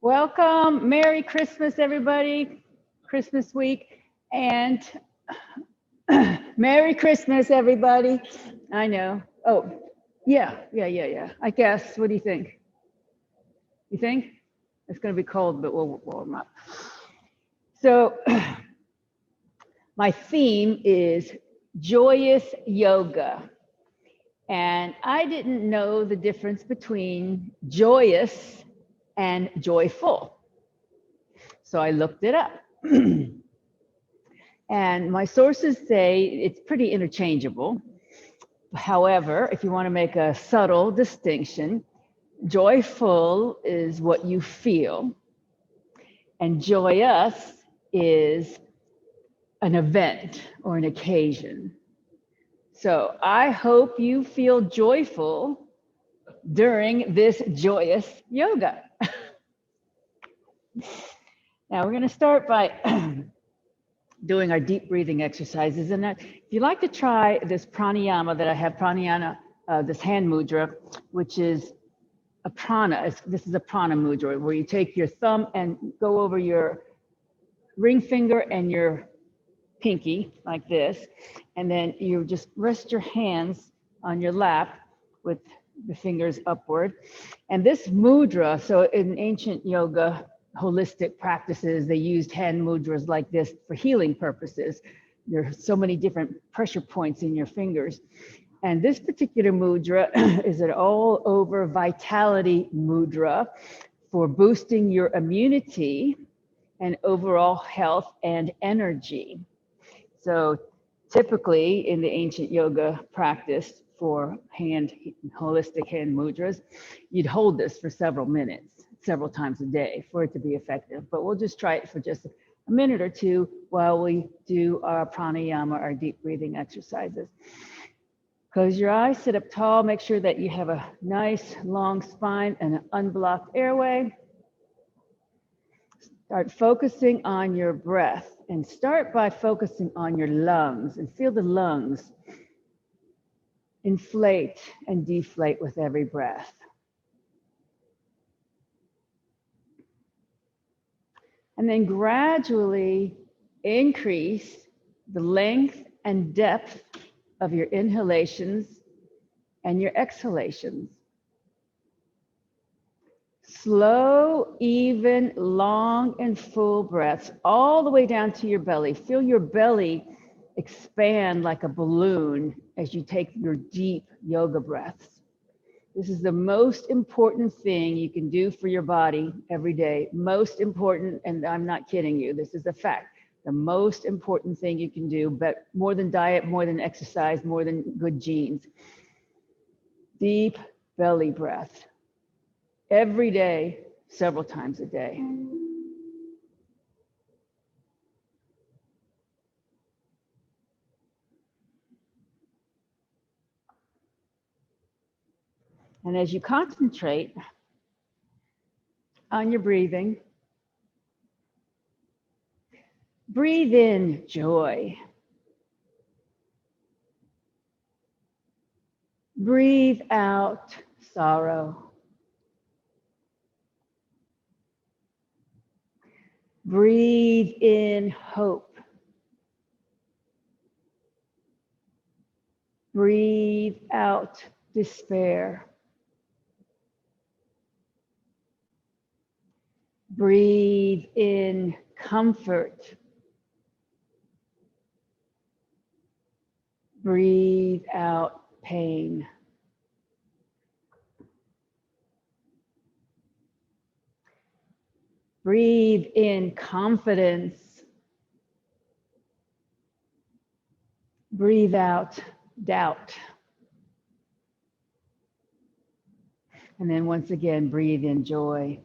Welcome. Merry Christmas, everybody. Christmas week. And Merry Christmas, everybody. I know. Oh, yeah. I guess. What do you think? You think? It's going to be cold, but we'll warm up. So, my theme is joyous yoga. And I didn't know the difference between joyous and joyful. So I looked it up. And my sources say it's pretty interchangeable. However, if you want to make a subtle distinction, joyful is what you feel, and joyous is an event or an occasion. So I hope you feel joyful during this joyous yoga. Now we're going to start by doing our deep breathing exercises. And if you'd like to try this pranayama that I have, this hand mudra, which is a prana. This is a prana mudra where you take your thumb and go over your ring finger and your pinky like this. And then you just rest your hands on your lap with the fingers upward. And this mudra, so in ancient yoga, holistic practices, they used hand mudras like this for healing purposes. There are so many different pressure points in your fingers. And this particular mudra is an all over vitality mudra for boosting your immunity and overall health and energy. So typically in the ancient yoga practice for holistic hand mudras, you'd hold this for several minutes, several times a day for it to be effective. But we'll just try it for just a minute or two while we do our pranayama, our deep breathing exercises. Close your eyes, sit up tall, make sure that you have a nice long spine and an unblocked airway. Start focusing on your breath and start by focusing on your lungs and feel the lungs inflate and deflate with every breath. And then gradually increase the length and depth of your inhalations and your exhalations. Slow, even, long, and full breaths all the way down to your belly. Feel your belly expand like a balloon as you take your deep yoga breaths. This is the most important thing you can do for your body every day. Most important, and I'm not kidding you, this is a fact. The most important thing you can do, but more than diet, more than exercise, more than good genes. Deep belly breath. Every day, several times a day. And as you concentrate on your breathing, breathe in joy. Breathe out sorrow. Breathe in hope. Breathe out despair. Breathe in comfort. Breathe out pain. Breathe in confidence. Breathe out doubt. And then once again, breathe in joy.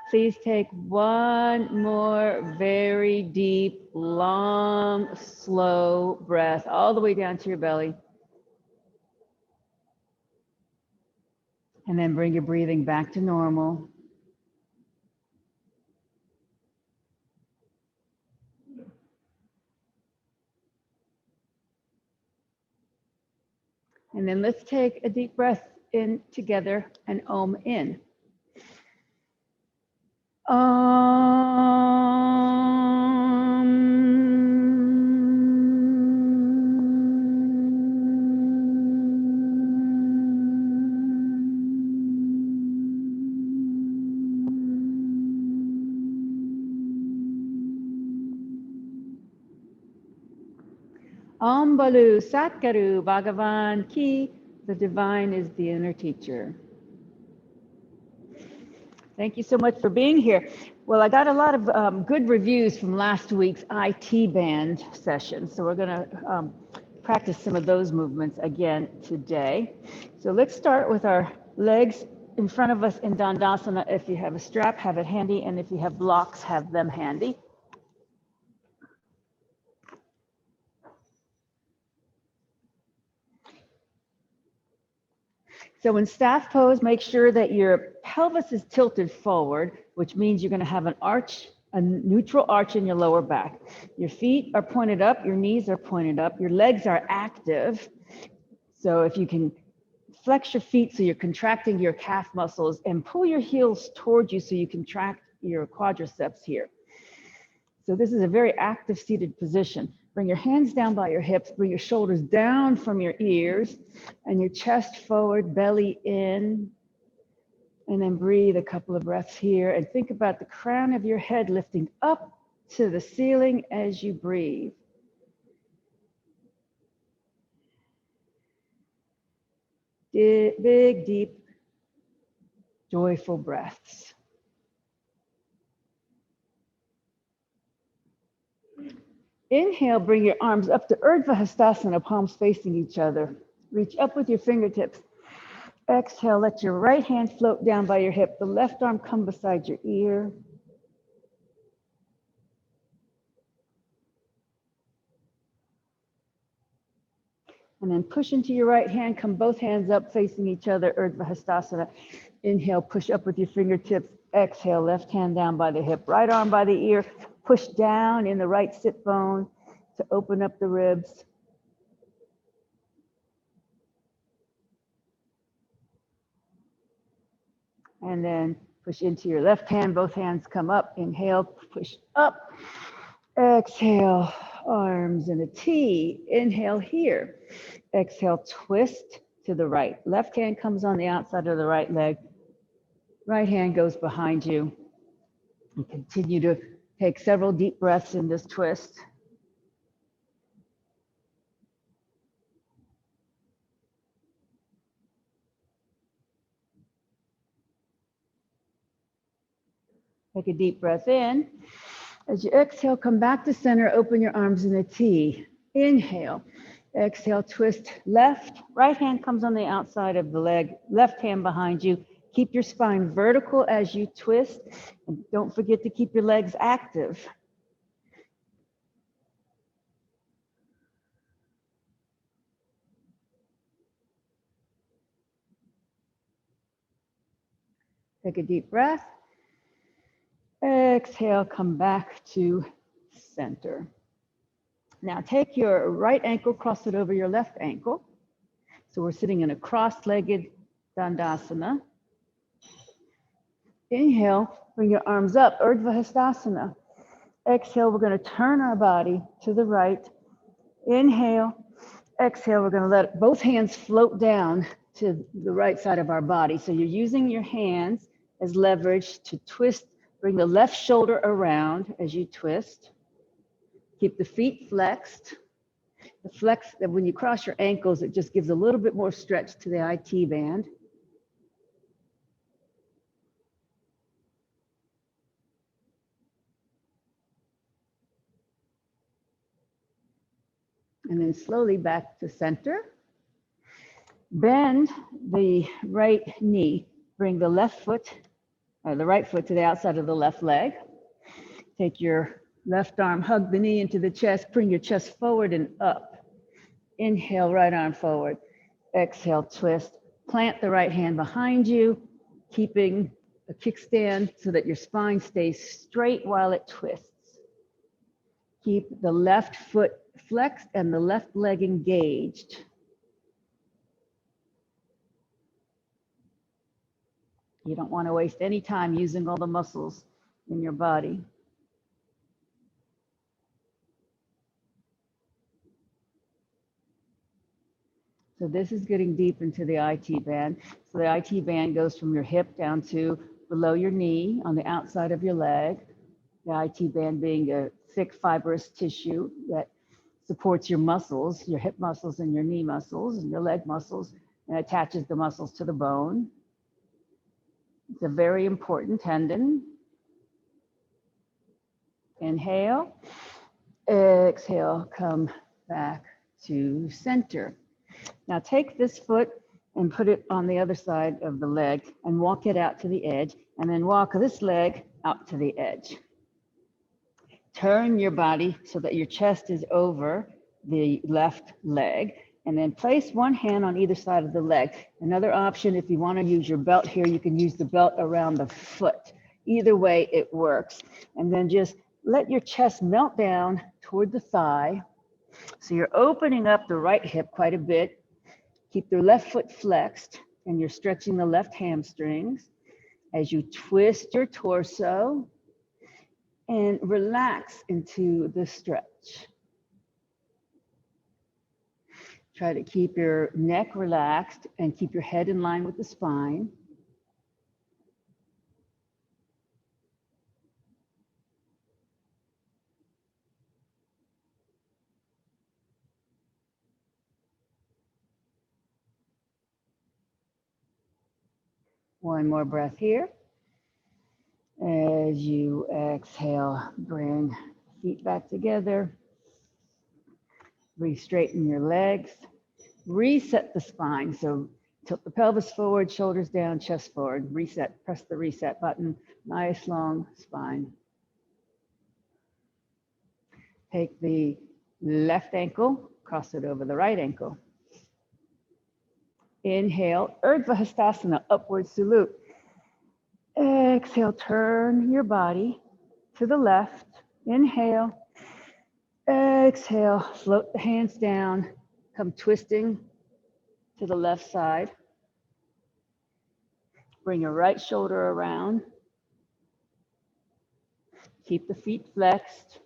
Please take one more very deep, long, slow breath all the way down to your belly. And then bring your breathing back to normal. And then let's take a deep breath in together and Om in. Om Balu Satguru Bhagavan Ki, the divine is the inner teacher. Thank you so much for being here. Well, I got a lot of good reviews from last week's IT band session. So we're going to practice some of those movements again today. So let's start with our legs in front of us in Dandasana. If you have a strap, have it handy. And if you have blocks, have them handy. So in staff pose, make sure that your pelvis is tilted forward, which means you're going to have an arch, a neutral arch in your lower back. Your feet are pointed up, your knees are pointed up, your legs are active. So if you can flex your feet so you're contracting your calf muscles and pull your heels towards you so you contract your quadriceps here. So this is a very active seated position. Bring your hands down by your hips, bring your shoulders down from your ears and your chest forward, belly in. And then breathe a couple of breaths here and think about the crown of your head lifting up to the ceiling as you breathe. Big, deep, joyful breaths. Inhale, bring your arms up to Urdhva Hastasana, palms facing each other. Reach up with your fingertips. Exhale, let your right hand float down by your hip. The left arm come beside your ear. And then push into your right hand, come both hands up facing each other, Urdhva Hastasana. Inhale, push up with your fingertips. Exhale, left hand down by the hip, right arm by the ear. Push down in the right sit bone to open up the ribs. And then push into your left hand, both hands come up. Inhale, push up. Exhale, arms in a T. Inhale here. Exhale, twist to the right. Left hand comes on the outside of the right leg. Right hand goes behind you. And continue to take several deep breaths in this twist. Take a deep breath in. As you exhale, come back to center, open your arms in a T. Inhale. Exhale, twist left. Right hand comes on the outside of the leg. Left hand behind you. Keep your spine vertical as you twist. And don't forget to keep your legs active. Take a deep breath. Exhale, come back to center. Now take your right ankle, cross it over your left ankle. So we're sitting in a cross-legged Dandasana. Inhale, bring your arms up, Urdhva Hastasana. Exhale, we're going to turn our body to the right. Inhale, exhale, we're going to let both hands float down to the right side of our body. So you're using your hands as leverage to twist. Bring the left shoulder around as you twist. Keep the feet flexed. The flex, that when you cross your ankles, it just gives a little bit more stretch to the IT band. And then slowly back to center. Bend the right knee. Bring the left foot, or the right foot to the outside of the left leg. Take your left arm, hug the knee into the chest, bring your chest forward and up. Inhale, right arm forward. Exhale, twist. Plant the right hand behind you, keeping a kickstand so that your spine stays straight while it twists. Keep the left foot flexed and the left leg engaged. You don't want to waste any time using all the muscles in your body. So this is getting deep into the IT band. So the IT band goes from your hip down to below your knee on the outside of your leg. The IT band being a thick fibrous tissue that supports your muscles, your hip muscles and your knee muscles and your leg muscles, and attaches the muscles to the bone. It's a very important tendon. Inhale, exhale, come back to center. Now take this foot and put it on the other side of the leg and walk it out to the edge, and then walk this leg out to the edge. Turn your body so that your chest is over the left leg, and then place one hand on either side of the leg. Another option, if you want to use your belt here, you can use the belt around the foot. Either way, it works. And then just let your chest melt down toward the thigh. So you're opening up the right hip quite a bit. Keep the left foot flexed, and you're stretching the left hamstrings as you twist your torso and relax into the stretch. Try to keep your neck relaxed and keep your head in line with the spine. One more breath here. As you exhale, bring feet back together. Re-straighten your legs. Reset the spine. So tilt the pelvis forward, shoulders down, chest forward. Reset, press the reset button. Nice long spine. Take the left ankle, cross it over the right ankle. Inhale, Urdhva Hastasana, upward salute. Exhale, turn your body to the left. Inhale. Exhale, float the hands down. Come twisting to the left side. Bring your right shoulder around. Keep the feet flexed.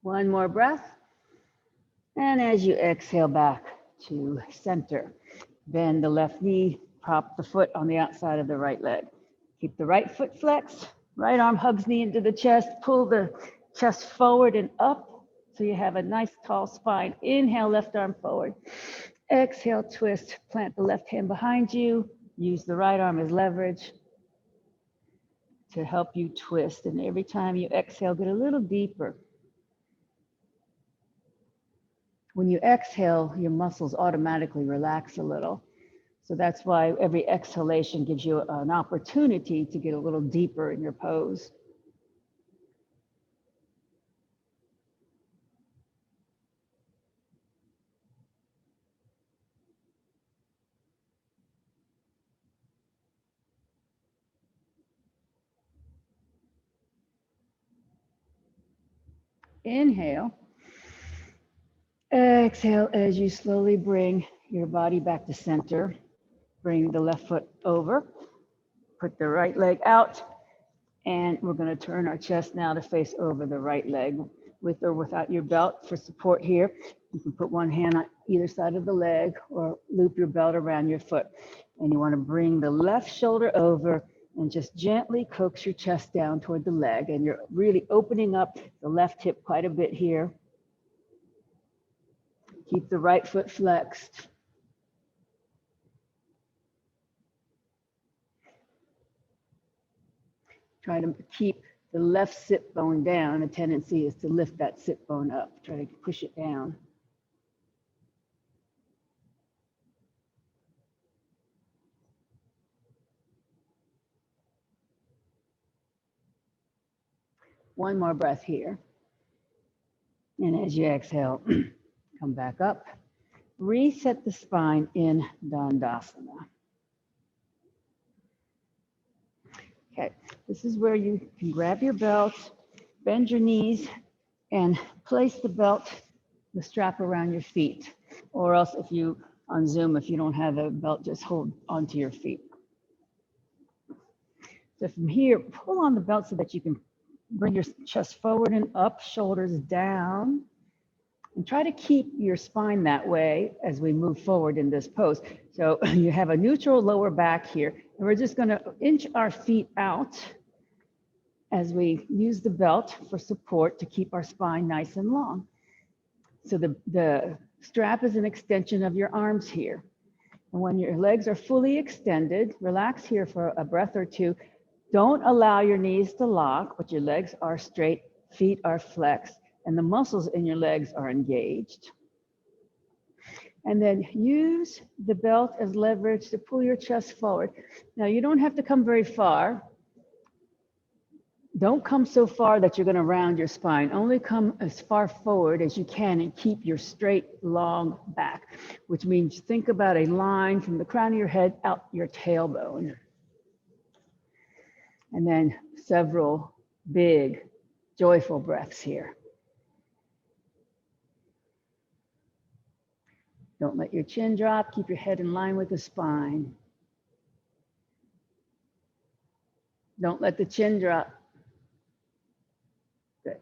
One more breath. And as you exhale back to center, bend the left knee, prop the foot on the outside of the right leg. Keep the right foot flexed, right arm hugs knee into the chest, pull the chest forward and up so you have a nice tall spine. Inhale, left arm forward. Exhale, twist, plant the left hand behind you, use the right arm as leverage to help you twist. And every time you exhale, get a little deeper. When you exhale, your muscles automatically relax a little. So that's why every exhalation gives you an opportunity to get a little deeper in your pose. Inhale. Exhale as you slowly bring your body back to center. Bring the left foot over. Put the right leg out. And we're going to turn our chest now to face over the right leg, with or without your belt for support here. You can put one hand on either side of the leg or loop your belt around your foot. And you want to bring the left shoulder over and just gently coax your chest down toward the leg. And you're really opening up the left hip quite a bit here. Keep the right foot flexed. Try to keep the left sit bone down. A tendency is to lift that sit bone up. Try to push it down. One more breath here. And as you exhale, come back up. Reset the spine in Dandasana. Okay, this is where you can grab your belt, bend your knees, and place the belt, the strap around your feet. Or else if you, on Zoom, if you don't have a belt, just hold onto your feet. So from here, pull on the belt so that you can bring your chest forward and up, shoulders down. And try to keep your spine that way as we move forward in this pose. So you have a neutral lower back here, and we're just gonna inch our feet out as we use the belt for support to keep our spine nice and long. So the strap is an extension of your arms here. And when your legs are fully extended, relax here for a breath or two. Don't allow your knees to lock, but your legs are straight, feet are flexed, and the muscles in your legs are engaged. And then use the belt as leverage to pull your chest forward. Now you don't have to come very far. Don't come so far that you're going to round your spine. Only come as far forward as you can and keep your straight, long back, which means think about a line from the crown of your head out your tailbone. And then several big, joyful breaths here. Don't let your chin drop. Keep your head in line with the spine. Don't let the chin drop. Good.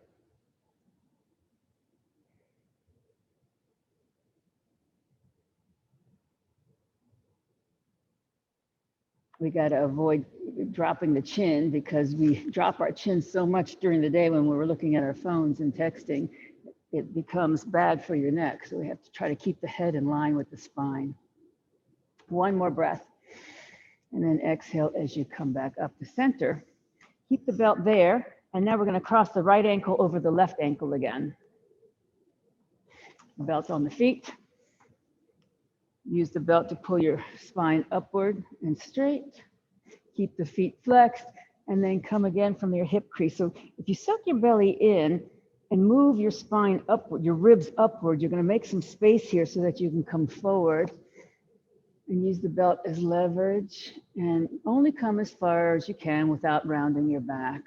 We got to avoid dropping the chin because we drop our chin so much during the day when we're looking at our phones and texting. It becomes bad for your neck. So we have to try to keep the head in line with the spine. One more breath. And then exhale as you come back up to center. Keep the belt there. And now we're going to cross the right ankle over the left ankle again. Belt on the feet. Use the belt to pull your spine upward and straight. Keep the feet flexed. And then come again from your hip crease. So if you suck your belly in, and move your spine upward, your ribs upward. You're going to make some space here so that you can come forward and use the belt as leverage and only come as far as you can without rounding your back.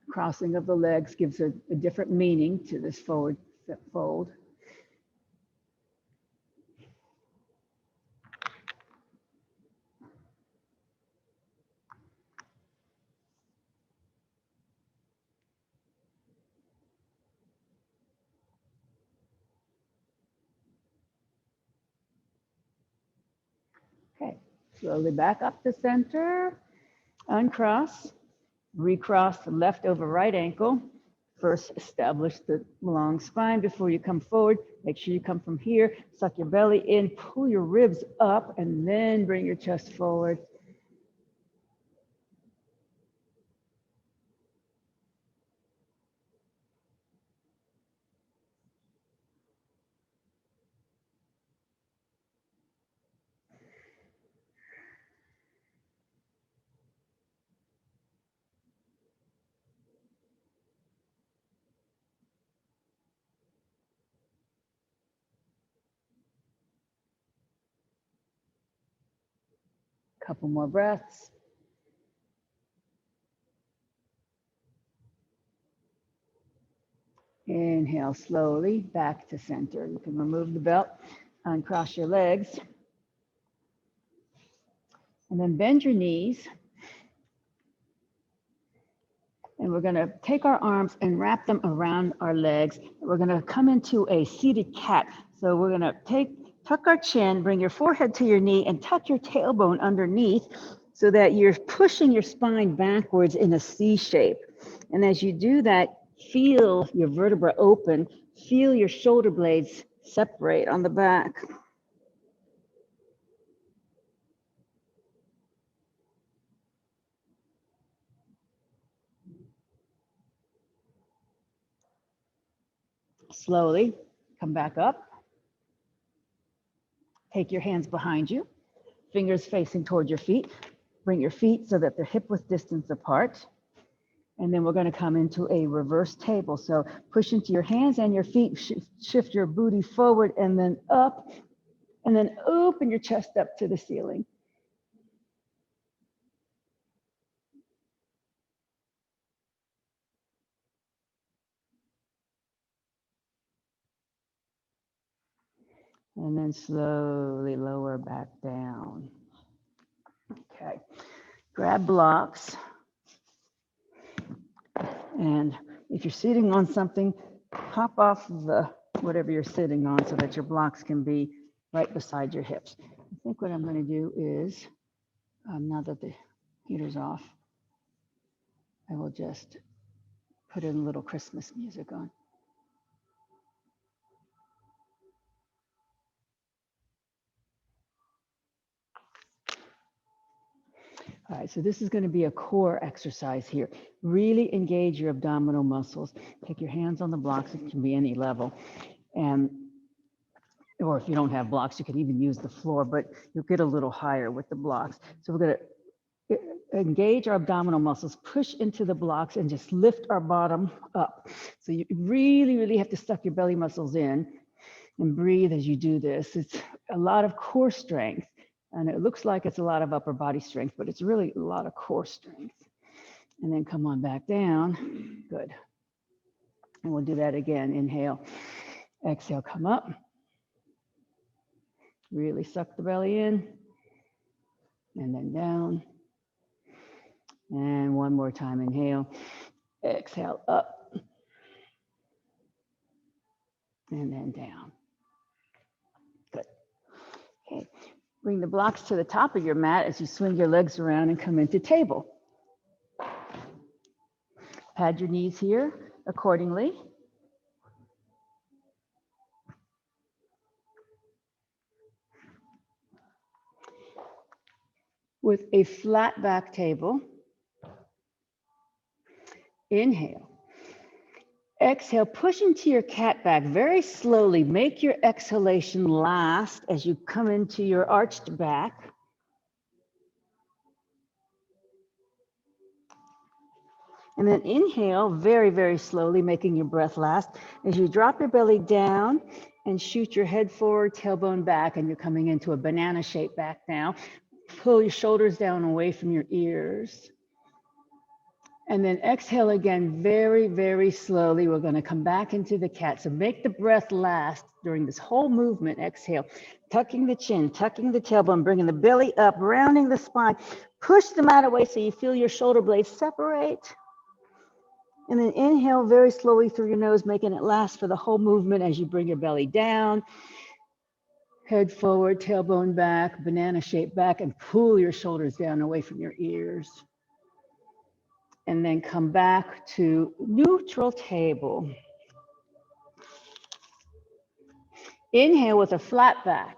Crossing of the legs gives a different meaning to this forward fold. Okay, slowly back up to center, uncross, recross the left over right ankle. First, establish the long spine before you come forward. Make sure you come from here, suck your belly in, pull your ribs up, and then bring your chest forward. Couple more breaths. Inhale slowly back to center. You can remove the belt, uncross your legs, and then bend your knees. And we're going to take our arms and wrap them around our legs. We're going to come into a seated cat. So we're going to tuck our chin, bring your forehead to your knee, and tuck your tailbone underneath so that you're pushing your spine backwards in a C shape. And as you do that, feel your vertebra open, feel your shoulder blades separate on the back. Slowly come back up. Take your hands behind you, fingers facing toward your feet. Bring your feet so that they're hip width distance apart. And then we're going to come into a reverse table. So push into your hands and your feet, shift your booty forward and then up, and then open your chest up to the ceiling. And then slowly lower back down. Okay, grab blocks. And if you're sitting on something, hop off the whatever you're sitting on so that your blocks can be right beside your hips. I think what I'm going to do is, now that the heater's off, I will just put in a little Christmas music on. All right, so this is going to be a core exercise here. Really engage your abdominal muscles. Take your hands on the blocks. It can be any level. Or if you don't have blocks, you can even use the floor, but you'll get a little higher with the blocks. So we're going to engage our abdominal muscles, push into the blocks, and just lift our bottom up. So you really, really have to suck your belly muscles in and breathe as you do this. It's a lot of core strength. And it looks like it's a lot of upper body strength, but it's really a lot of core strength. And then come on back down. Good. And we'll do that again. Inhale, exhale, come up. Really suck the belly in. And then down. And one more time, inhale, exhale, up. And then down. Good. Okay. Bring the blocks to the top of your mat as you swing your legs around and come into table. Pad your knees here accordingly. With a flat back table, inhale. Exhale, push into your cat back very slowly. Make your exhalation last as you come into your arched back. And then inhale very, very slowly, making your breath last as you drop your belly down and shoot your head forward, tailbone back, and you're coming into a banana shape back now. Pull your shoulders down away from your ears. And then exhale again, very, very slowly. We're going to come back into the cat. So make the breath last during this whole movement. Exhale, tucking the chin, tucking the tailbone, bringing the belly up, rounding the spine. Push the mat away so you feel your shoulder blades separate. And then inhale very slowly through your nose, making it last for the whole movement as you bring your belly down. Head forward, tailbone back, banana shape back, and pull your shoulders down away from your ears. And then come back to neutral table. Inhale with a flat back.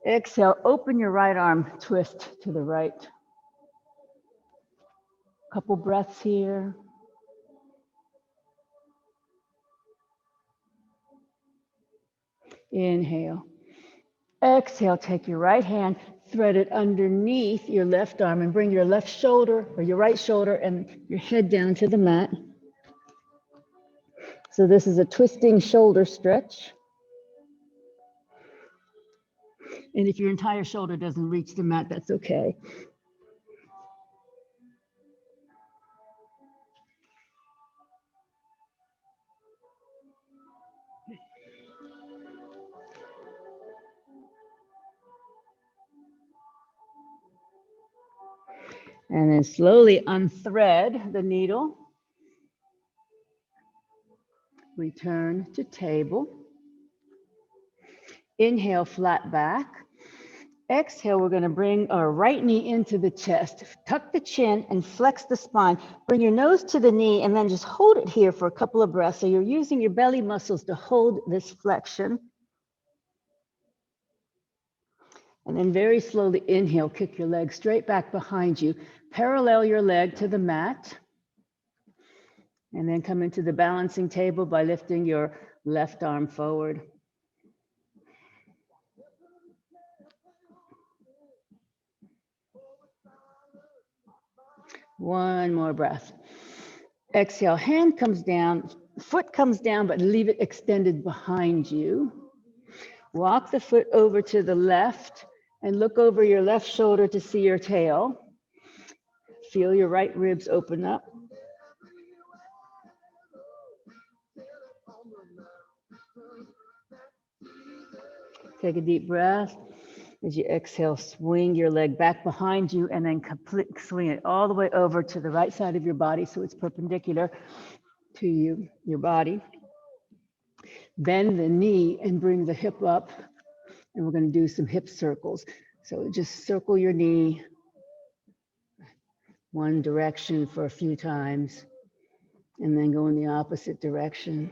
Exhale, open your right arm, twist to the right. Couple breaths here. Inhale. Exhale, take your right hand, thread it underneath your left arm and bring your left shoulder or your right shoulder and your head down to the mat. So this is a twisting shoulder stretch. And if your entire shoulder doesn't reach the mat, that's okay. And then slowly unthread the needle. Return to table. Inhale, flat back. Exhale, we're going to bring our right knee into the chest. Tuck the chin and flex the spine. Bring your nose to the knee and then just hold it here for a couple of breaths. So you're using your belly muscles to hold this flexion. And then very slowly inhale, kick your leg straight back behind you. Parallel your leg to the mat. And then come into the balancing table by lifting your left arm forward. One more breath. Exhale, hand comes down, foot comes down, but leave it extended behind you. Walk the foot over to the left and look over your left shoulder to see your tail. Feel your right ribs open up. Take a deep breath. As you exhale, swing your leg back behind you and then swing it all the way over to the right side of your body so it's perpendicular to you, your body. Bend the knee and bring the hip up, and we're going to do some hip circles. So just circle your knee one direction for a few times, and then go in the opposite direction.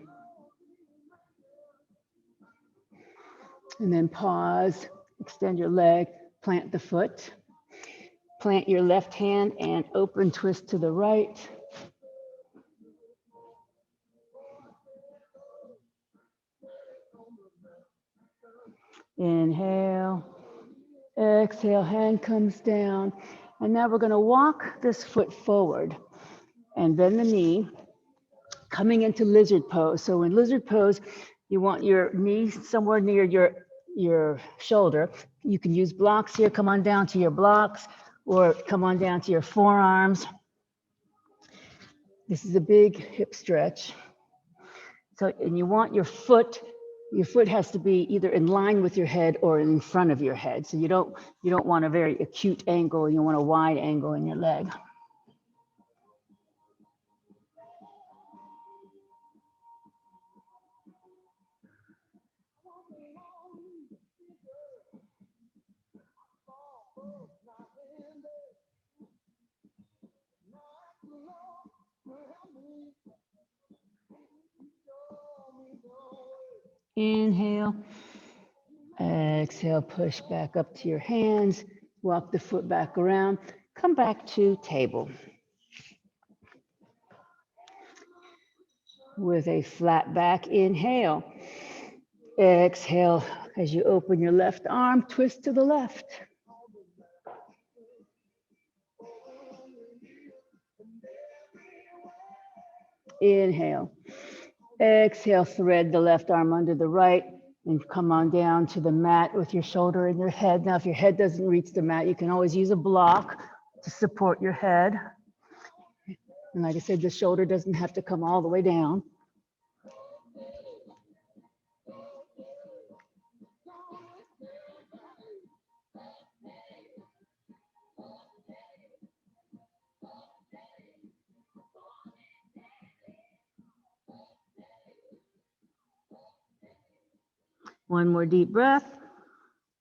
And then pause, extend your leg, plant the foot, plant your left hand and open twist to the right. Inhale, exhale, hand comes down. And now we're going to walk this foot forward and bend the knee, coming into lizard pose. So in lizard pose, you want your knee somewhere near your shoulder. You can use blocks here, come on down to your blocks, or come on down to your forearms. This is a big hip stretch. So, and you want your foot has to be either in line with your head or in front of your head. So you don't want a very acute angle, you want a wide angle in your leg. Inhale, exhale, push back up to your hands, walk the foot back around, come back to table. With a flat back, inhale. Exhale, as you open your left arm, twist to the left. Inhale. Exhale, thread the left arm under the right and come on down to the mat with your shoulder and your head. Now, if your head doesn't reach the mat, you can always use a block to support your head. And like I said, the shoulder doesn't have to come all the way down. One more deep breath.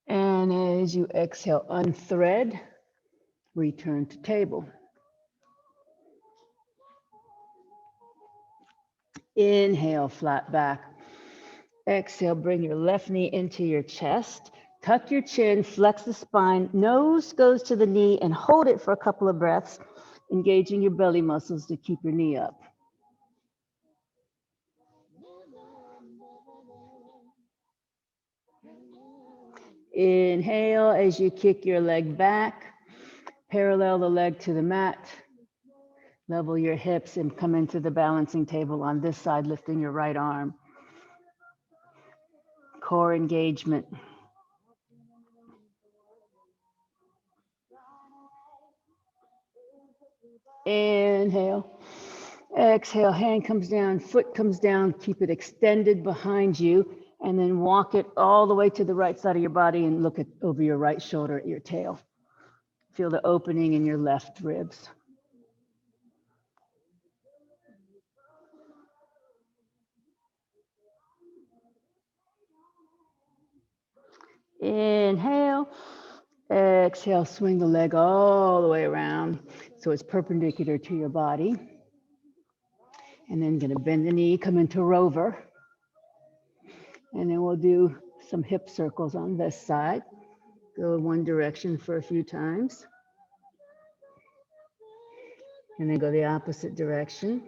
And as you exhale, unthread, return to table. Inhale, flat back. Exhale, bring your left knee into your chest. Tuck your chin, flex the spine, nose goes to the knee, and hold it for a couple of breaths, engaging your belly muscles to keep your knee up. Inhale as you kick your leg back, parallel the leg to the mat, level your hips and come into the balancing table on this side, lifting your right arm. Core engagement. Inhale. Exhale, hand comes down, foot comes down, keep it extended behind you, and then walk it all the way to the right side of your body and look over your right shoulder at your tail. Feel the opening in your left ribs. Inhale. Exhale, swing the leg all the way around so it's perpendicular to your body. And then gonna bend the knee, come into rover. And then we'll do some hip circles on this side. Go in one direction for a few times. And then go the opposite direction.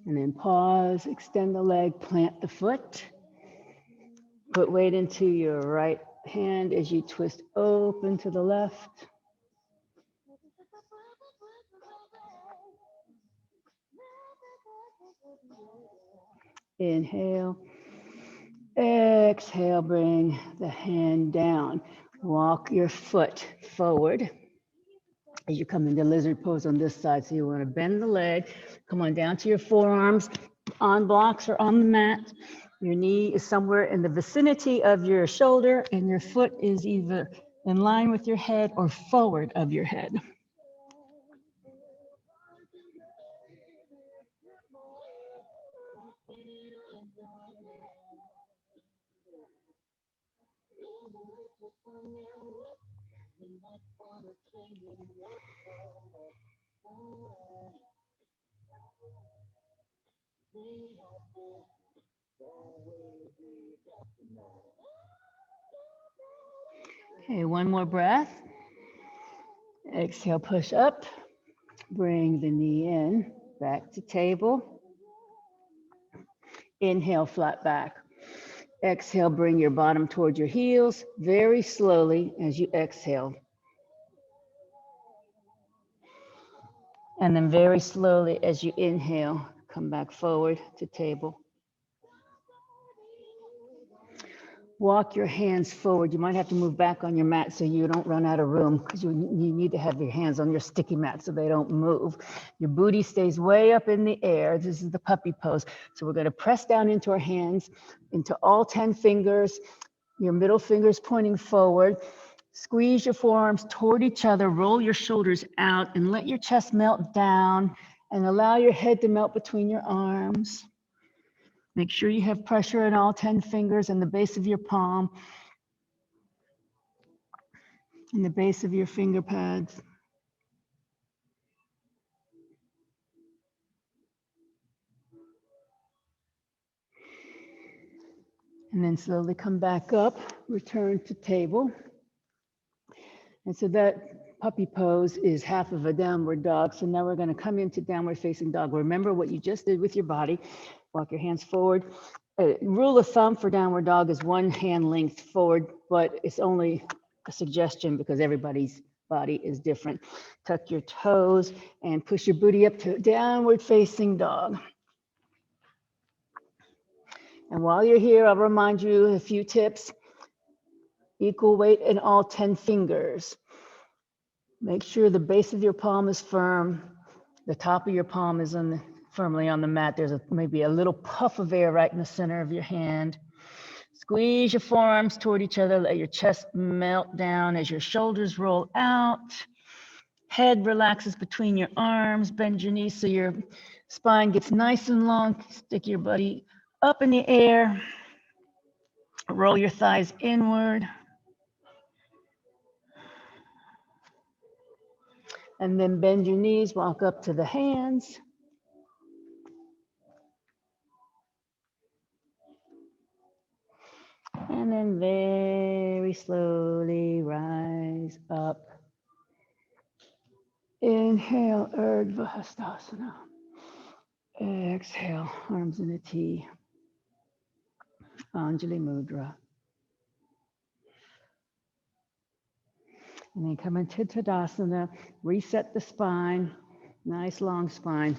And then pause, extend the leg, plant the foot. Put weight into your right hand as you twist open to the left. Inhale. Exhale, bring the hand down. Walk your foot forward as you come into lizard pose on this side. So you want to bend the leg, come on down to your forearms on blocks or on the mat. Your knee is somewhere in the vicinity of your shoulder and your foot is either in line with your head or forward of your head. Okay, one more breath. Exhale, push up. Bring the knee in, back to table. Inhale, flat back. Exhale, bring your bottom towards your heels very slowly as you exhale. And then very slowly as you inhale, come back forward to table. Walk your hands forward. You might have to move back on your mat so you don't run out of room because you need to have your hands on your sticky mat so they don't move. Your booty stays way up in the air. This is the puppy pose. So we're going to press down into our hands, into all 10 fingers, your middle fingers pointing forward. Squeeze your forearms toward each other, roll your shoulders out, and let your chest melt down and allow your head to melt between your arms. Make sure you have pressure in all 10 fingers and the base of your palm and the base of your finger pads. And then slowly come back up, return to table. And so that puppy pose is half of a downward dog. So now we're going to come into downward facing dog. Remember what you just did with your body. Walk your hands forward. Rule of thumb for downward dog is one hand length forward, but it's only a suggestion because everybody's body is different. Tuck your toes and push your booty up to downward facing dog. And while you're here, I'll remind you a few tips. Equal weight in all 10 fingers. Make sure the base of your palm is firm. The top of your palm is firmly on the mat. There's maybe a little puff of air right in the center of your hand. Squeeze your forearms toward each other. Let your chest melt down as your shoulders roll out. Head relaxes between your arms. Bend your knees so your spine gets nice and long. Stick your body up in the air. Roll your thighs inward. And then bend your knees, walk up to the hands. And then very slowly rise up. Inhale, Urdhva Hastasana. Exhale, arms in a T. Anjali Mudra. And then come into Tadasana, reset the spine, nice long spine.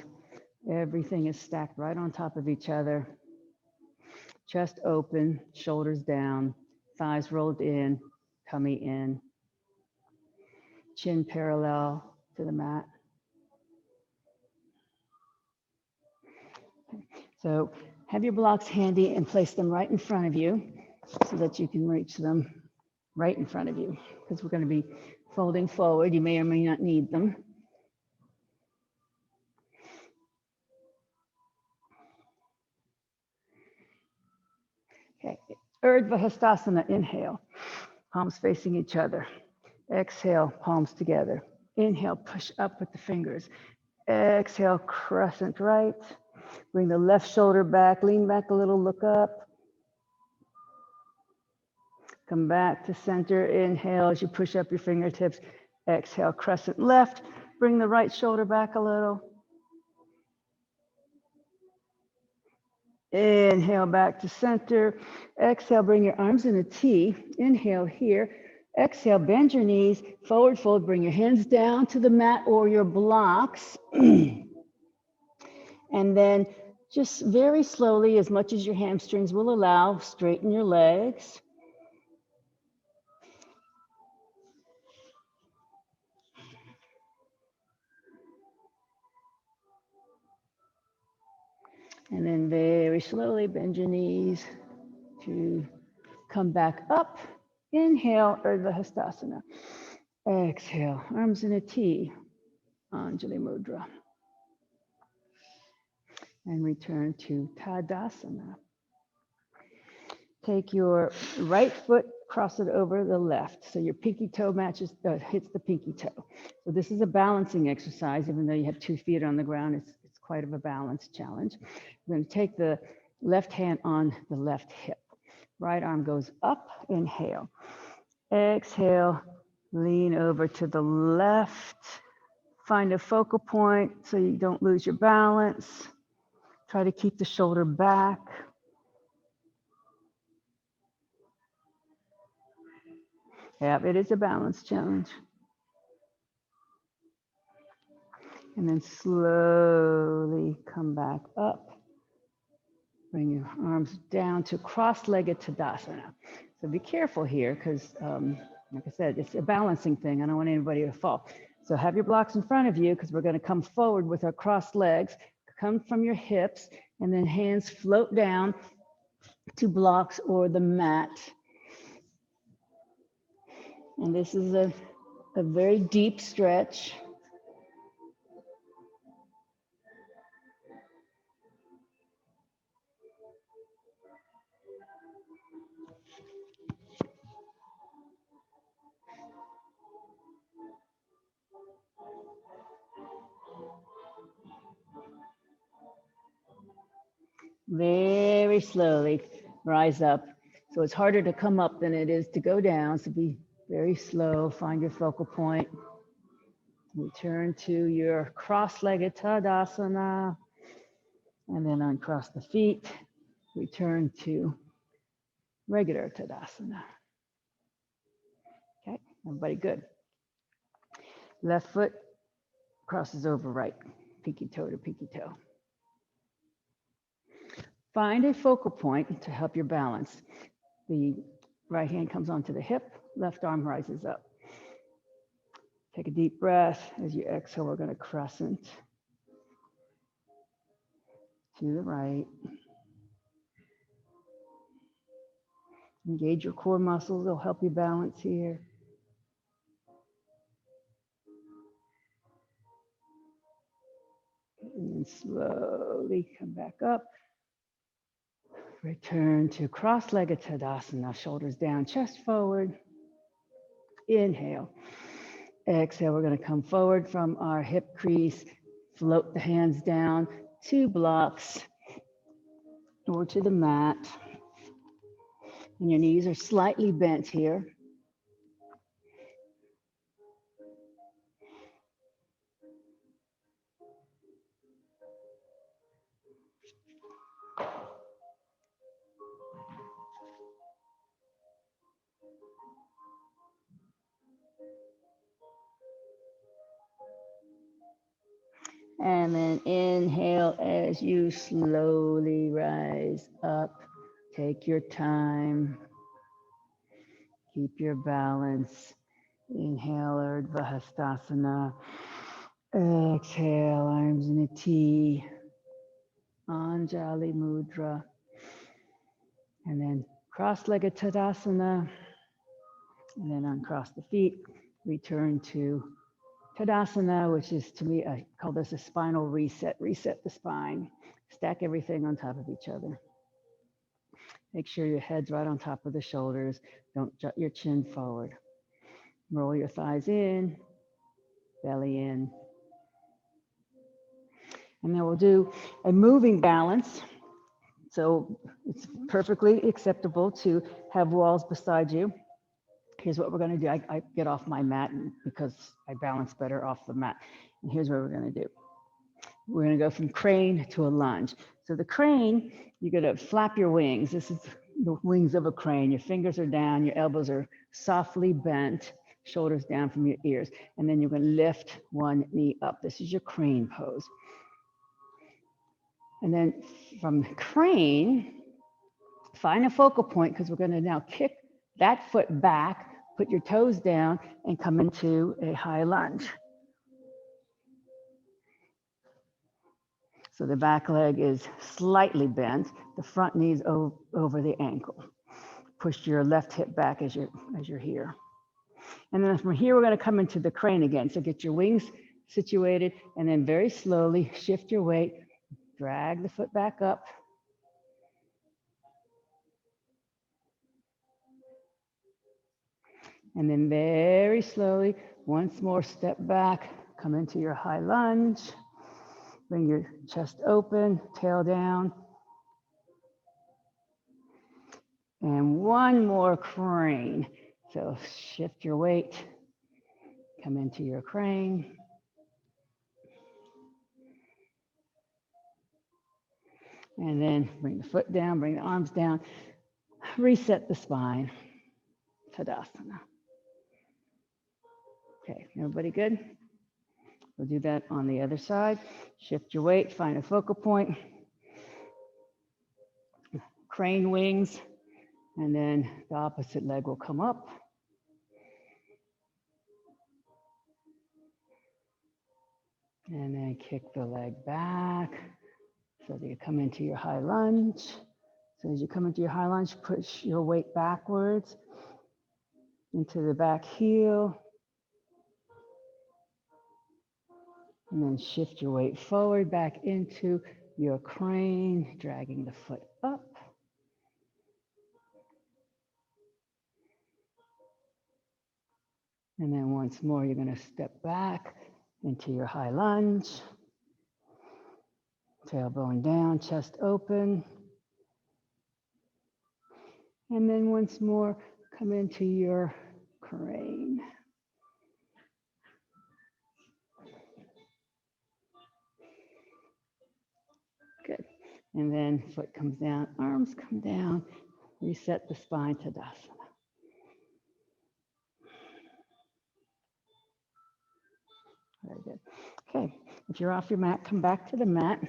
Everything is stacked right on top of each other. Chest open, shoulders down, thighs rolled in, tummy in. Chin parallel to the mat. So have your blocks handy and place them right in front of you so that you can reach them right in front of you because we're going to be folding forward. You may or may not need them. Okay, Urdhva Hastasana, inhale, palms facing each other. Exhale, palms together. Inhale, push up with the fingers. Exhale, crescent right. Bring the left shoulder back, lean back a little, look up. Come back to center, inhale as you push up your fingertips. Exhale, crescent left. Bring the right shoulder back a little. Inhale back to center. Exhale, bring your arms in a T. Inhale here. Exhale, bend your knees, forward fold, bring your hands down to the mat or your blocks. And then just very slowly, as much as your hamstrings will allow, straighten your legs. And then very slowly bend your knees to come back up. Inhale, Urdhva Hastasana. Exhale, arms in a T, Anjali Mudra. And return to Tadasana. Take your right foot, cross it over the left. So your pinky toe hits the pinky toe. So this is a balancing exercise, even though you have 2 feet on the ground, it's quite of a balance challenge. We're going to take the left hand on the left hip. Right arm goes up, inhale. Exhale, lean over to the left. Find a focal point so you don't lose your balance. Try to keep the shoulder back. Yeah, it is a balance challenge. And then slowly come back up. Bring your arms down to cross-legged Tadasana. So be careful here because, like I said, it's a balancing thing. I don't want anybody to fall. So have your blocks in front of you because we're going to come forward with our crossed legs. Come from your hips and then hands float down to blocks or the mat. And this is a very deep stretch. Very slowly rise up. So it's harder to come up than it is to go down. So be very slow, find your focal point. Return to your cross-legged Tadasana. And then uncross the feet. Return to regular Tadasana. Okay, everybody good. Left foot crosses over right, pinky toe to pinky toe. Find a focal point to help your balance. The right hand comes onto the hip, left arm rises up. Take a deep breath. As you exhale, we're going to crescent to the right. Engage your core muscles. They'll help you balance here. And then slowly come back up. Return to cross-legged Tadasana. Shoulders down, chest forward. Inhale. Exhale, we're going to come forward from our hip crease. Float the hands down, 2 blocks or to the mat. And your knees are slightly bent here. And then inhale as you slowly rise up. Take your time. Keep your balance. Inhale, Urdhva Hastasana. Exhale, arms in a T. Anjali Mudra. And then cross-legged Tadasana. And then uncross the feet. Return to Tadasana, which is, to me, I call this a spinal reset. Reset the spine. Stack everything on top of each other. Make sure your head's right on top of the shoulders. Don't jut your chin forward. Roll your thighs in, belly in. And then we'll do a moving balance. So it's perfectly acceptable to have walls beside you. Here's what we're going to do. I get off my mat because I balance better off the mat. And here's what we're going to do. We're going to go from crane to a lunge. So the crane, you're gonna flap your wings. This is the wings of a crane. Your fingers are down, your elbows are softly bent, shoulders down from your ears. And then you're gonna lift one knee up. This is your crane pose. And then from the crane, find a focal point, because we're gonna now kick that foot back, put your toes down, and come into a high lunge. So the back leg is slightly bent, the front knee is over the ankle. Push your left hip back as you're here. And then from here, we're gonna come into the crane again. So get your wings situated, and then very slowly shift your weight, drag the foot back up. And then very slowly, once more, step back, come into your high lunge. Bring your chest open, tail down. And one more crane. So shift your weight, come into your crane. And then bring the foot down, bring the arms down, reset the spine, Tadasana. Okay, everybody good? We'll do that on the other side. Shift your weight, find a focal point. Crane wings, and then the opposite leg will come up. And then kick the leg back so that you come into your high lunge. So as you come into your high lunge, push your weight backwards into the back heel. And then shift your weight forward back into your crane, dragging the foot up. And then once more, you're gonna step back into your high lunge. Tailbone down, chest open. And then once more, come into your crane. Good. And then foot comes down, arms come down, reset the spine, Tadasana. Very good. Okay, if you're off your mat, come back to the mat.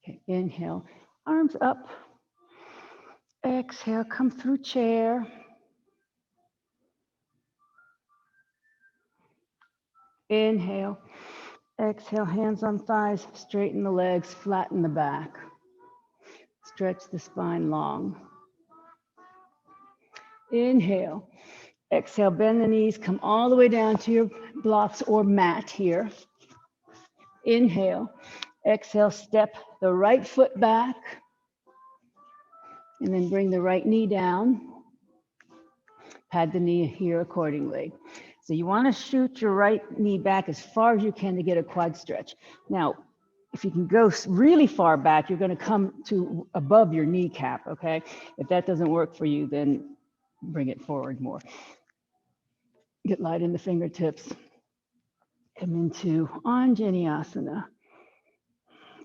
Okay, inhale, arms up. Exhale, come through chair. Inhale, exhale, hands on thighs, straighten the legs, flatten the back. Stretch the spine long. Inhale, exhale, bend the knees, come all the way down to your blocks or mat here. Inhale, exhale, step the right foot back, and then bring the right knee down. Pad the knee here accordingly. So you want to shoot your right knee back as far as you can to get a quad stretch. Now, if you can go really far back, you're going to come to above your kneecap, okay? If that doesn't work for you, then bring it forward more. Get light in the fingertips. Come into Anjaneyasana.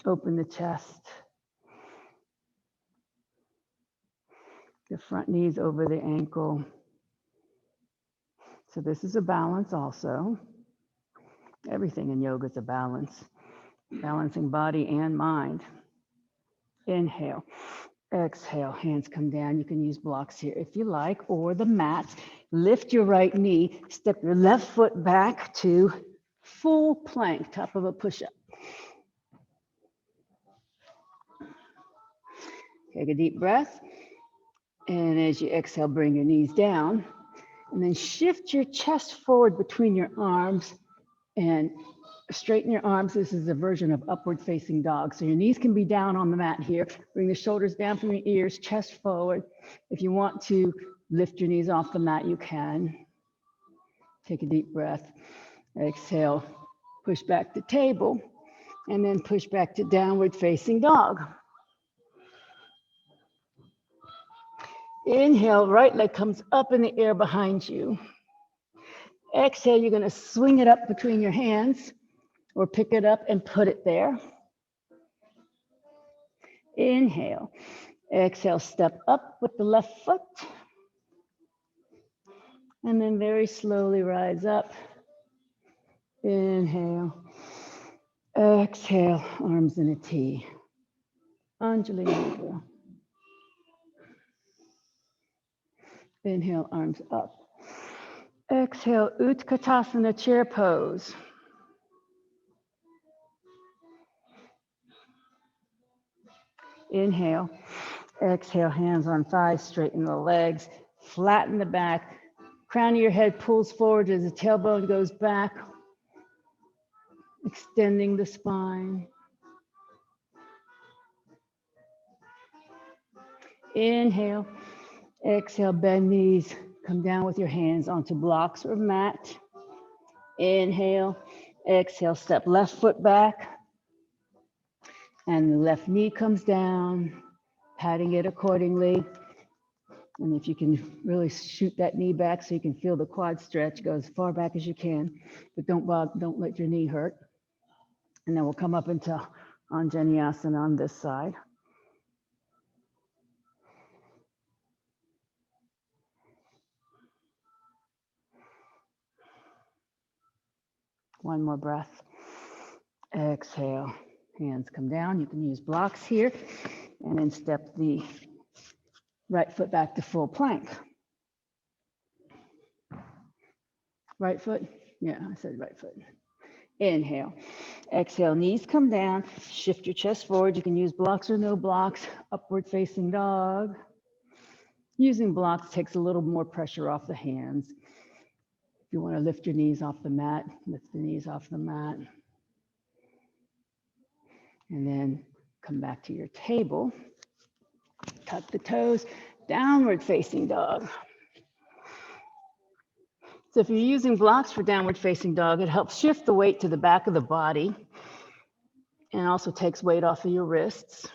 Open the chest. The front knees over the ankle. So this is a balance also. Everything in yoga is a balance. Balancing body and mind. Inhale. Exhale, hands come down. You can use blocks here if you like, or the mat. Lift your right knee, step your left foot back to full plank, top of a push-up. Take a deep breath. And as you exhale, bring your knees down. And then shift your chest forward between your arms and straighten your arms. This is a version of upward facing dog. So your knees can be down on the mat here. Bring the shoulders down from your ears, chest forward. If you want to lift your knees off the mat, you can. Take a deep breath. Exhale, push back to table, and then push back to downward facing dog. Inhale, right leg comes up in the air behind you. Exhale, you're going to swing it up between your hands or pick it up and put it there. Inhale. Exhale, step up with the left foot. And then very slowly rise up. Inhale. Exhale, arms in a T. Anjali Mudra. Inhale, arms up. Exhale, Utkatasana, chair pose. Inhale. Exhale, hands on thighs, straighten the legs, flatten the back. Crown of your head pulls forward as the tailbone goes back, extending the spine. Inhale. Exhale, bend knees. Come down with your hands onto blocks or mat. Inhale. Exhale, step left foot back. And the left knee comes down, patting it accordingly. And if you can really shoot that knee back so you can feel the quad stretch, go as far back as you can, but don't let your knee hurt. And then we'll come up into Anjaneyasana on this side. One more breath. Exhale, hands come down. You can use blocks here and then step the right foot back to full plank. Right foot? Yeah, I said right foot. Inhale. Exhale, knees come down. Shift your chest forward. You can use blocks or no blocks. Upward facing dog. Using blocks takes a little more pressure off the hands. If you want to lift your knees off the mat, lift the knees off the mat. And then come back to your table. Tuck the toes, downward facing dog. So if you're using blocks for downward facing dog, it helps shift the weight to the back of the body and also takes weight off of your wrists.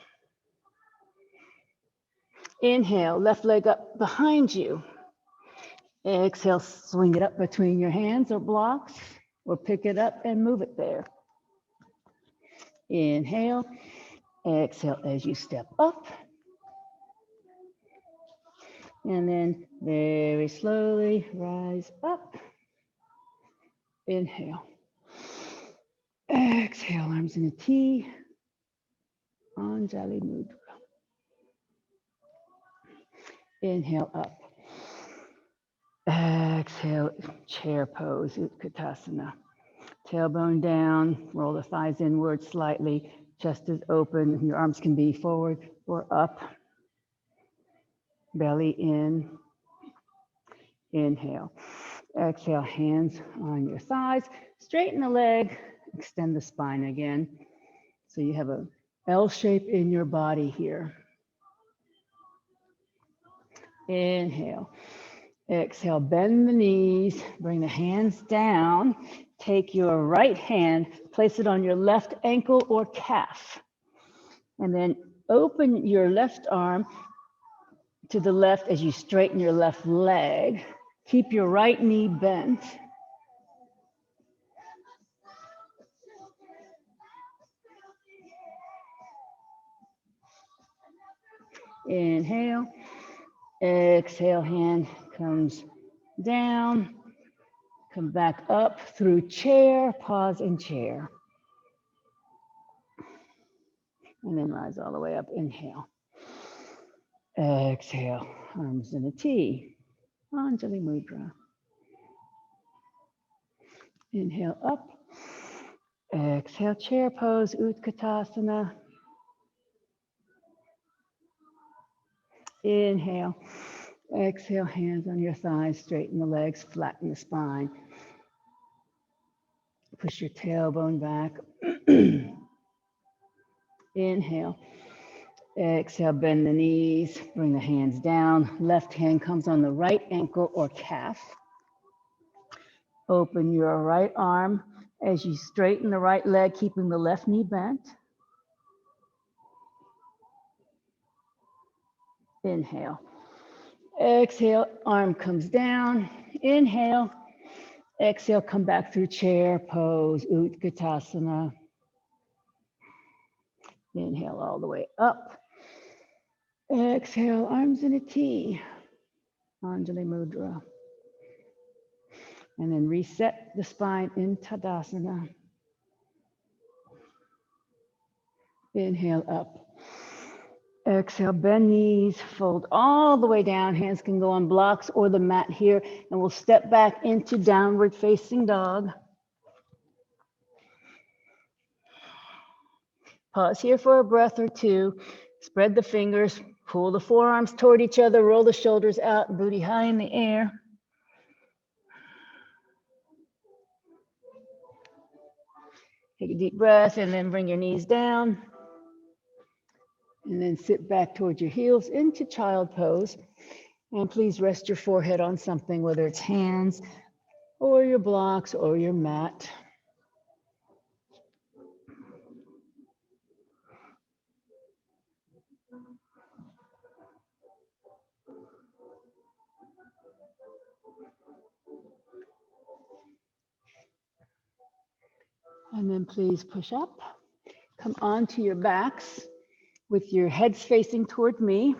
Inhale, left leg up behind you. Exhale, swing it up between your hands or blocks, or pick it up and move it there. Inhale, exhale as you step up. And then very slowly rise up. Inhale. Exhale, arms in a T. Anjali Mudra. Inhale up. Exhale, chair pose, Utkatasana. Tailbone down, roll the thighs inward slightly, chest is open, your arms can be forward or up. Belly in. Inhale. Exhale, hands on your thighs. Straighten the leg, extend the spine again. So you have a L shape in your body here. Inhale. Exhale, bend the knees, bring the hands down. Take your right hand, place it on your left ankle or calf. And then open your left arm to the left as you straighten your left leg. Keep your right knee bent. Inhale. Exhale, hand comes down. Come back up through chair, pause in chair. And then rise all the way up. Inhale. Exhale, arms in a T. Anjali Mudra. Inhale up. Exhale, chair pose, Utkatasana. Inhale. Exhale, hands on your thighs, straighten the legs, flatten the spine. Push your tailbone back. Inhale. Exhale, bend the knees, bring the hands down. Left hand comes on the right ankle or calf. Open your right arm as you straighten the right leg, keeping the left knee bent. Inhale. Exhale, arm comes down. Inhale. Exhale, come back through chair pose, Utkatasana. Inhale all the way up. Exhale, arms in a T, Anjali Mudra. And then reset the spine in Tadasana. Inhale up. Exhale, bend knees, fold all the way down. Hands can go on blocks or the mat here. And we'll step back into downward facing dog. Pause here for a breath or two. Spread the fingers, pull the forearms toward each other, roll the shoulders out, booty high in the air. Take a deep breath and then bring your knees down. And then sit back towards your heels into child pose. And please rest your forehead on something, whether it's hands or your blocks or your mat. And then please push up. Come onto your backs with your heads facing toward me.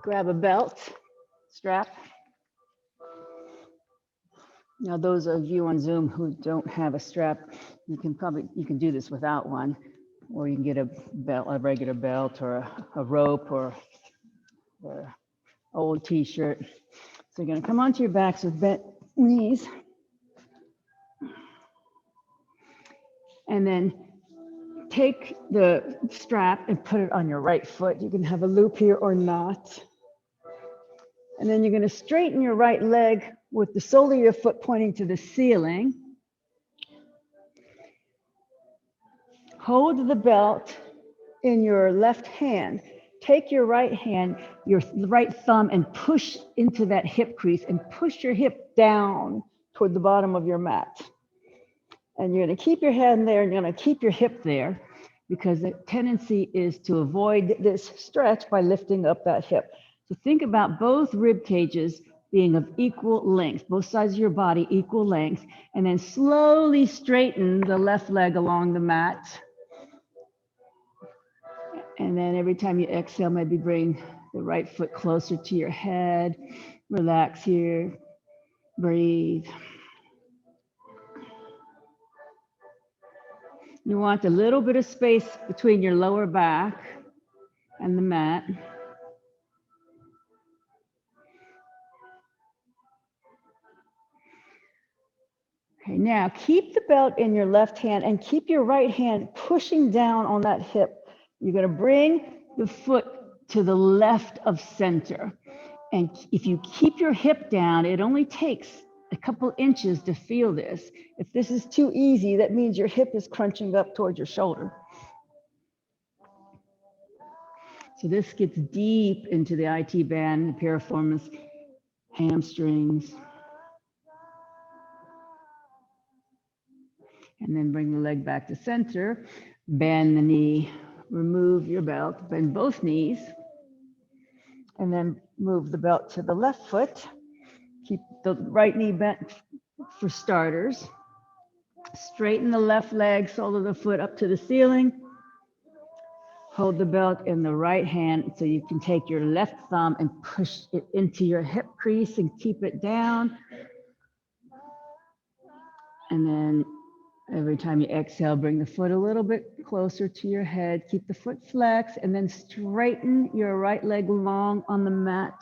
Grab a belt, strap. Now, those of you on Zoom who don't have a strap, you can do this without one, or you can get a belt, a regular belt, or a rope, or old T-shirt. So you're going to come onto your backs with bent knees, and then take the strap and put it on your right foot. You can have a loop here or not. And then you're going to straighten your right leg with the sole of your foot pointing to the ceiling. Hold the belt in your left hand. Take your right hand, your right thumb, and push into that hip crease and push your hip down toward the bottom of your mat. And you're going to keep your hand there and you're going to keep your hip there, because the tendency is to avoid this stretch by lifting up that hip. So think about both rib cages being of equal length, both sides of your body equal length, and then slowly straighten the left leg along the mat. And then every time you exhale, maybe bring the right foot closer to your head. Relax here, breathe. You want a little bit of space between your lower back and the mat. Okay, now keep the belt in your left hand and keep your right hand pushing down on that hip. You're going to bring the foot to the left of center. And if you keep your hip down, it only takes a couple inches to feel this. If this is too easy, that means your hip is crunching up towards your shoulder. So this gets deep into the IT band, the piriformis, hamstrings. And then bring the leg back to center, bend the knee, remove your belt, bend both knees, and then move the belt to the left foot. Keep the right knee bent for starters. Straighten the left leg, sole of the foot up to the ceiling. Hold the belt in the right hand so you can take your left thumb and push it into your hip crease and keep it down. And then every time you exhale, bring the foot a little bit closer to your head. Keep the foot flexed and then straighten your right leg long on the mat.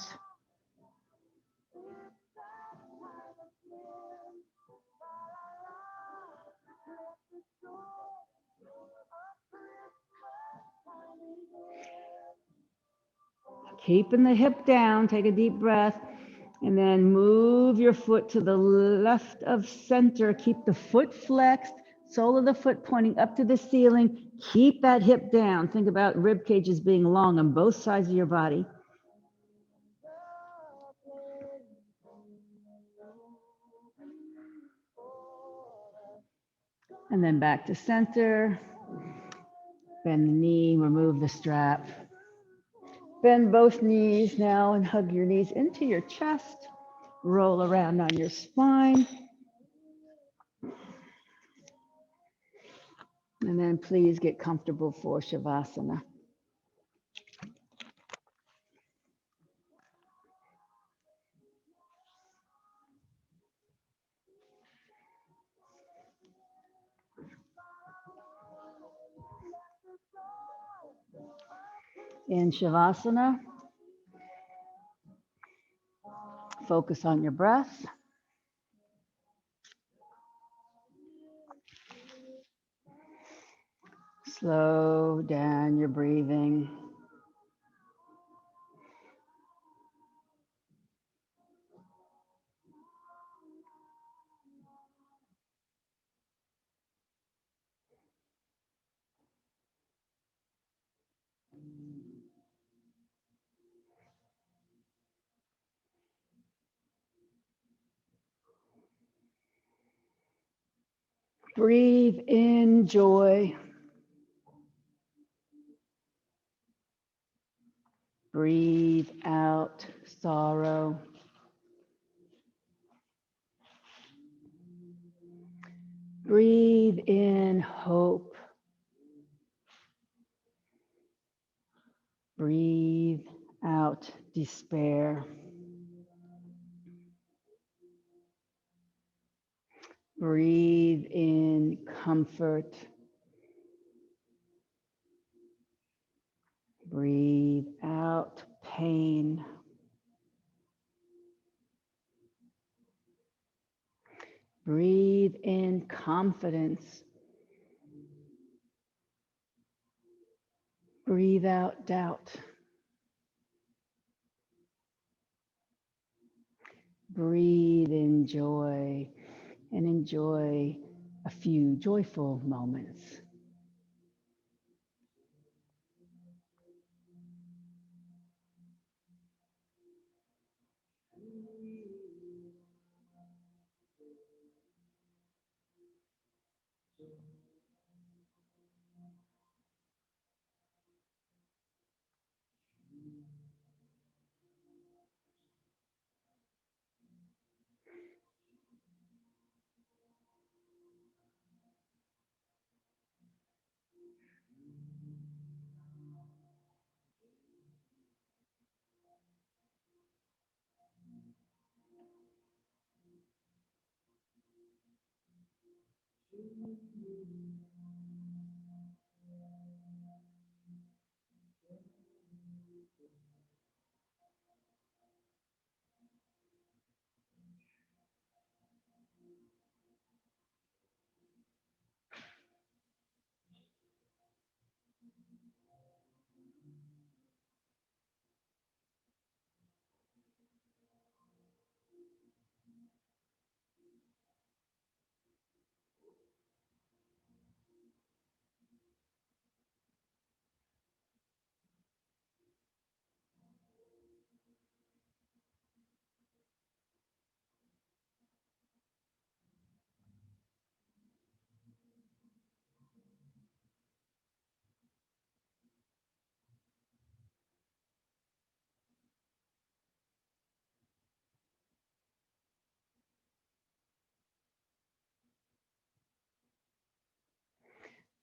Keeping the hip down, take a deep breath, and then move your foot to the left of center. Keep the foot flexed, sole of the foot pointing up to the ceiling. Keep that hip down. Think about rib cages being long on both sides of your body. And then back to center. Bend the knee, remove the strap. Bend both knees now and hug your knees into your chest. Roll around on your spine. And then please get comfortable for Shavasana. In Shavasana, focus on your breath. Slow down your breathing. Breathe in joy. Breathe out sorrow. Breathe in hope. Breathe out despair. Breathe in comfort. Breathe out pain. Breathe in confidence. Breathe out doubt. Breathe in joy and enjoy a few joyful moments.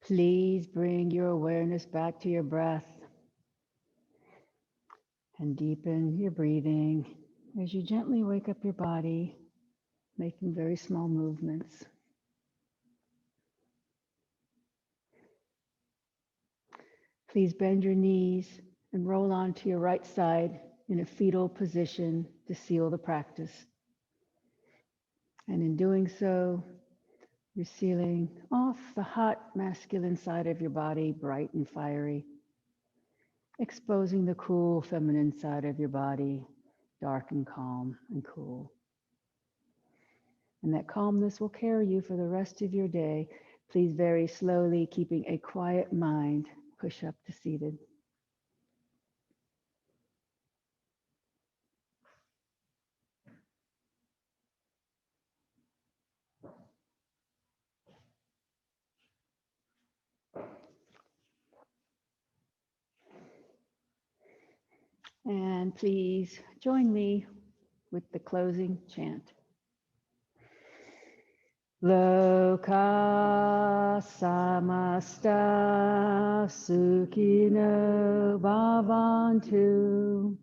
Please bring your awareness back to your breath and deepen your breathing as you gently wake up your body, making very small movements. Please bend your knees and roll onto your right side in a fetal position to seal the practice. And in doing so, you're sealing off the hot masculine side of your body, bright and fiery, exposing the cool feminine side of your body, dark and calm and cool. And that calmness will carry you for the rest of your day. Please very slowly, keeping a quiet mind, push up to seated. And please join me with the closing chant. Loka samasta sukhino bhavantu.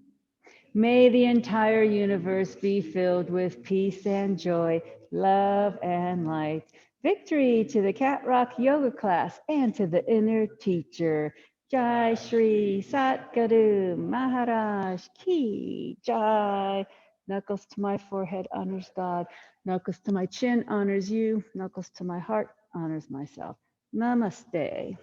May the entire universe be filled with peace and joy, love and light. Victory to the Cat Rock Yoga class and to the inner teacher. Jai Shri Satguru Maharaj Ki Jai. Knuckles to my forehead honors God. Knuckles to my chin honors you. Knuckles to my heart honors myself. Namaste.